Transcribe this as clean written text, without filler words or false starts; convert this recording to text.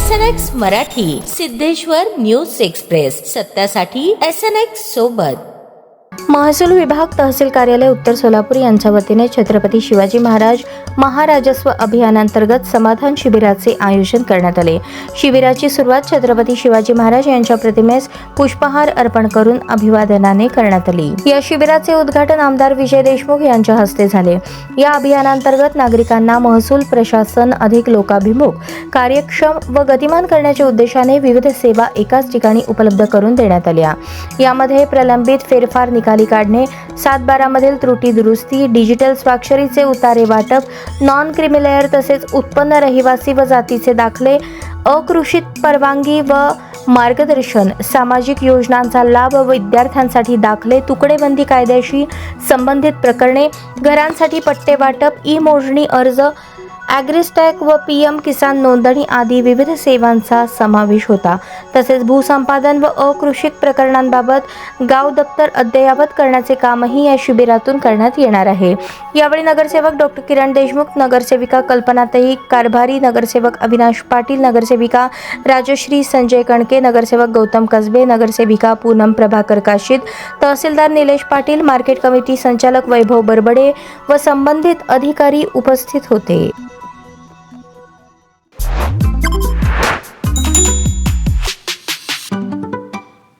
SNX Marathi, Siddheshwar news express, सत्यासाठी SNX सोबत. महसूल विभाग तहसील कार्यालय उत्तर सोलापूर यांच्या वतीने छत्रपती शिवाजी महाराज महाराजस्व अभियानांतर्गत समाधान शिबिराचे आयोजन करण्यात आले. शिबिराची सुरुवात छत्रपती शिवाजी महाराज यांच्या प्रतिमेस पुष्पहार अर्पण करून अभिवादनाने करण्यात आली. या शिबिराचे उद्घाटन आमदार विजय देशमुख यांच्या हस्ते झाले. या अभियानांतर्गत नागरिकांना महसूल प्रशासन अधिक लोकाभिमुख, कार्यक्षम व गतिमान करण्याच्या उद्देशाने विविध सेवा एकाच ठिकाणी उपलब्ध करून देण्यात आल्या. यामध्ये प्रलंबित फेरफार निकाली काढणे, 7/12 मधील त्रुटी दुरुस्ती, डिजिटल स्वाक्षरीचे उतारे वाटप, नॉन क्रिमिलेअर तसेच उत्पन्न, रहिवासी व जातीचे दाखले, अकृषित परवानगी व मार्गदर्शन, सामाजिक योजनांचा लाभ, विद्यार्थ्यांसाठी दाखले, तुकडेबंदी कायद्याशी संबंधित प्रकरणे, घरांसाठी पट्टे वाटप, ई-मोजणी अर्ज, ॲग्रिस्टॅक व PM किसान नोंदणी आदी विविध सेवांचा समावेश होता. तसेच भूसंपादन व अकृषिक प्रकरणांबाबत गाव दप्तर अद्ययावत करण्याचे कामही या शिबिरातून करण्यात येणार आहे. यावेळी नगरसेवक डॉ. किरण देशमुख, नगरसेविका कल्पनाताई कारभारी, नगरसेवक अविनाश पाटील, नगरसेविका राजश्री संजय कणके, नगरसेवक गौतम कसबे, नगरसेविका पूनम प्रभाकर काशीद, तहसीलदार निलेश पाटील, मार्केट कमिटी संचालक वैभव बरबडे व संबंधित अधिकारी उपस्थित होते.